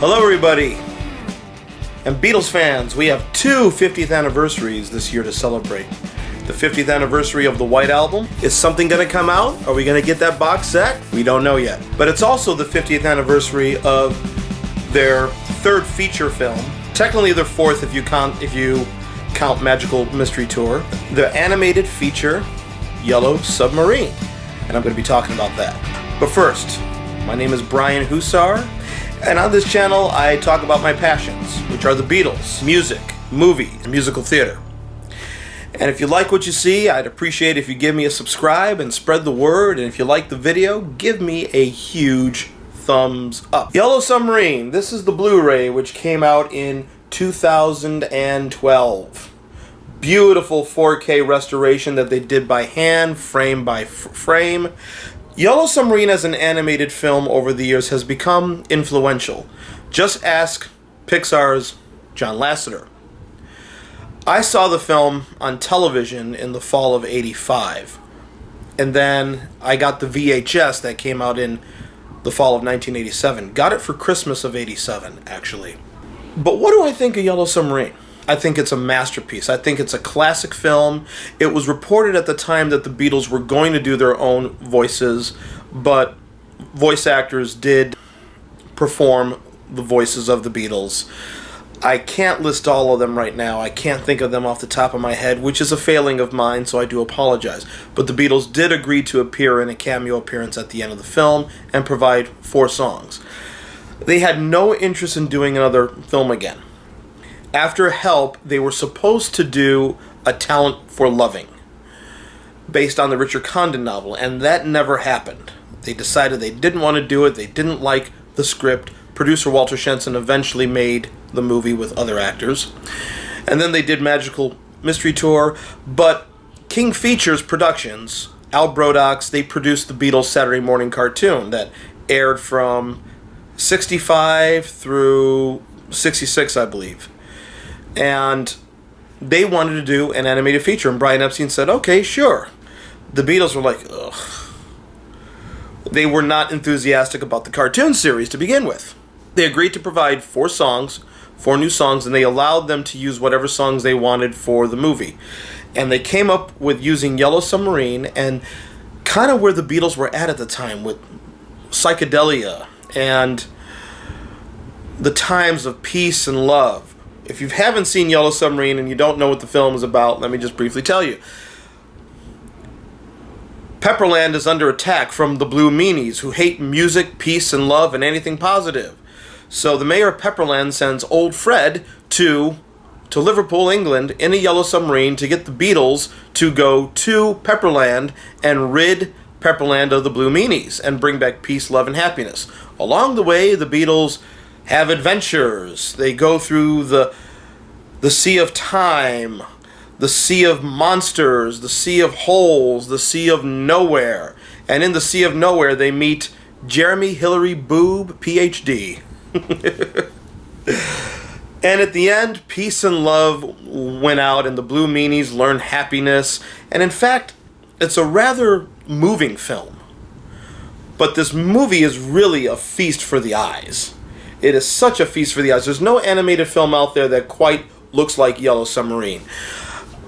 Hello everybody, and Beatles fans, we have two 50th anniversaries this year to celebrate. The 50th anniversary of the White Album. Is something going to come out? Are we going to get that box set? We don't know yet. But it's also the 50th anniversary of their third feature film. Technically their fourth if you count Magical Mystery Tour. The animated feature, Yellow Submarine. And I'm going to be talking about that. But first, my name is Brian Hussar. And on this channel, I talk about my passions, which are the Beatles, music, movies, and musical theater. And if you like what you see, I'd appreciate if you give me a subscribe and spread the word. And if you like the video, give me a huge thumbs up. Yellow Submarine. This is the Blu-ray, which came out in 2012. Beautiful 4K restoration that they did by hand, frame by frame. Yellow Submarine as an animated film over the years has become influential. Just ask Pixar's John Lasseter. I saw the film on television in the fall of '85, and then I got the VHS that came out in the fall of 1987. Got it for Christmas of '87, actually. But what do I think of Yellow Submarine? I think it's a masterpiece. I think it's a classic film. It was reported at the time that the Beatles were going to do their own voices, but voice actors did perform the voices of the Beatles. I can't list all of them right now. I can't think of them off the top of my head, which is a failing of mine, so I do apologize. But the Beatles did agree to appear in a cameo appearance at the end of the film and provide 4 songs. They had no interest in doing another film again. After Help, they were supposed to do A Talent for Loving, based on the Richard Condon novel, and that never happened. They decided they didn't want to do it, they didn't like the script. Producer Walter Shenson eventually made the movie with other actors. And then they did Magical Mystery Tour, but King Features Productions, Al Brodocks, they produced the Beatles Saturday morning cartoon that aired from 65 through 66, I believe. And they wanted to do an animated feature, and Brian Epstein said, okay, sure. The Beatles were like, ugh. They were not enthusiastic about the cartoon series to begin with. They agreed to provide 4 new songs, and they allowed them to use whatever songs they wanted for the movie. And they came up with using Yellow Submarine, and kind of where the Beatles were at the time with psychedelia and the times of peace and love. If you haven't seen Yellow Submarine and you don't know what the film is about, let me just briefly tell you. Pepperland is under attack from the Blue Meanies, who hate music, peace, and love, and anything positive. So the mayor of Pepperland sends old Fred to Liverpool, England, in a Yellow Submarine to get the Beatles to go to Pepperland and rid Pepperland of the Blue Meanies and bring back peace, love, and happiness. Along the way, the Beatles have adventures. They go through the sea of time, the sea of monsters, the sea of holes, the sea of nowhere. And in the sea of nowhere, they meet Jeremy Hillary Boob, PhD. And at the end, peace and love win out, and the Blue Meanies learn happiness. And in fact, it's a rather moving film. But this movie is really a feast for the eyes. It is such a feast for the eyes. There's no animated film out there that quite looks like Yellow Submarine.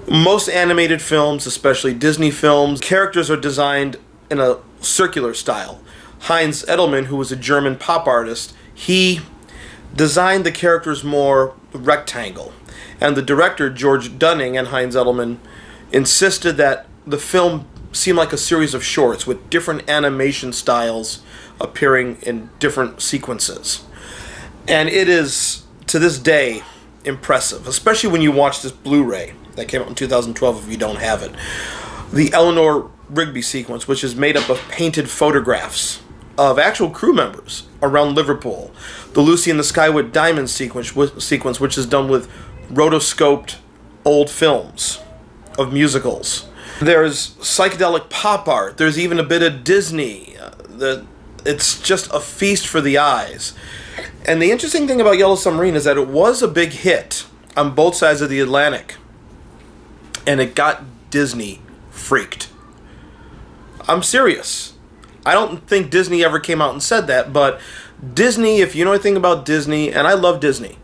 Most animated films, especially Disney films, characters are designed in a circular style. Heinz Edelman, who was a German pop artist, he designed the characters more rectangle. And the director, George Dunning, and Heinz Edelman insisted that the film seemed like a series of shorts with different animation styles appearing in different sequences. And it is, to this day, impressive, especially when you watch this Blu-ray that came out in 2012 if you don't have it. The Eleanor Rigby sequence, which is made up of painted photographs of actual crew members around Liverpool. The Lucy in the Sky with Diamonds sequence, which is done with rotoscoped old films of musicals. There's psychedelic pop art. There's even a bit of Disney. It's just a feast for the eyes. And the interesting thing about Yellow Submarine is that it was a big hit on both sides of the Atlantic. And it got Disney freaked. I'm serious. I don't think Disney ever came out and said that, but Disney, if you know anything about Disney, and I love Disney,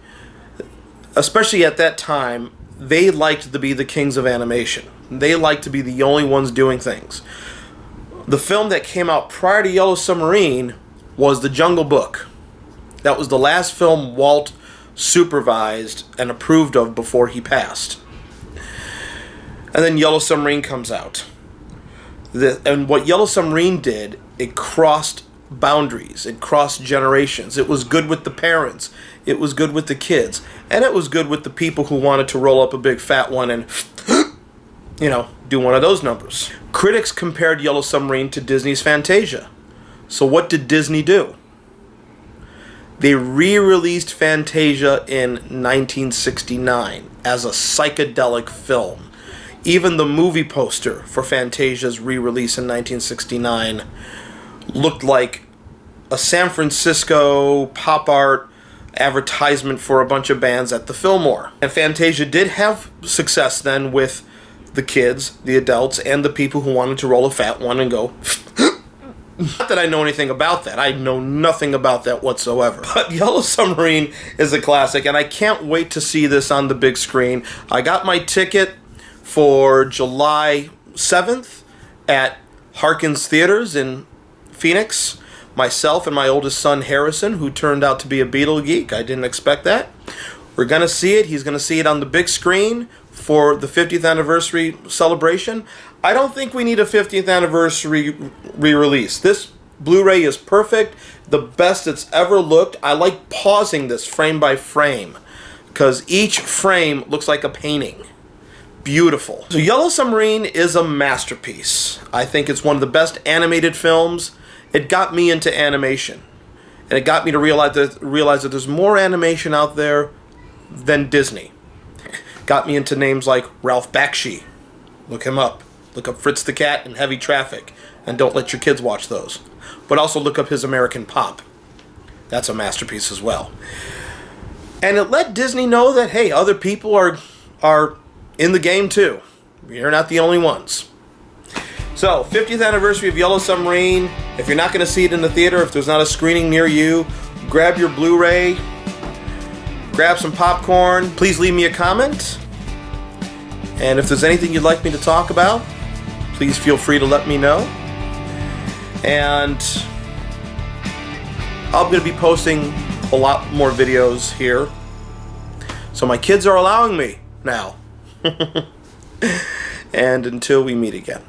especially at that time, they liked to be the kings of animation. They liked to be the only ones doing things. The film that came out prior to Yellow Submarine was The Jungle Book. That was the last film Walt supervised and approved of before he passed. And then Yellow Submarine comes out. And what Yellow Submarine did, it crossed boundaries. It crossed generations. It was good with the parents. It was good with the kids. And it was good with the people who wanted to roll up a big fat one and, do one of those numbers. Critics compared Yellow Submarine to Disney's Fantasia. So what did Disney do? They re-released Fantasia in 1969 as a psychedelic film. Even the movie poster for Fantasia's re-release in 1969 looked like a San Francisco pop art advertisement for a bunch of bands at the Fillmore. And Fantasia did have success then with the kids, the adults, and the people who wanted to roll a fat one and go... Not that I know anything about that. I know nothing about that whatsoever. But Yellow Submarine is a classic, and I can't wait to see this on the big screen. I got my ticket for July 7th at Harkins Theaters in Phoenix. Myself and my oldest son, Harrison, who turned out to be a Beatle geek. I didn't expect that. We're going to see it. He's going to see it on the big screen for the 50th anniversary celebration. I don't think we need a 50th anniversary re-release. This Blu-ray is perfect, the best it's ever looked. I like pausing this frame by frame because each frame looks like a painting. Beautiful. So Yellow Submarine is a masterpiece. I think it's one of the best animated films. It got me into animation, and it got me to realize that there's more animation out there than Disney. Got me into names like Ralph Bakshi. Look him up. Look up Fritz the Cat and Heavy Traffic, and don't let your kids watch those. But also look up his American Pop. That's a masterpiece as well. And it let Disney know that, hey, other people are in the game too. You're not the only ones. So, 50th anniversary of Yellow Submarine. If you're not going to see it in the theater, if there's not a screening near you, grab your Blu-ray, grab some popcorn. Please leave me a comment. And if there's anything you'd like me to talk about, please feel free to let me know. And I'm going to be posting a lot more videos here. So my kids are allowing me now. And until we meet again.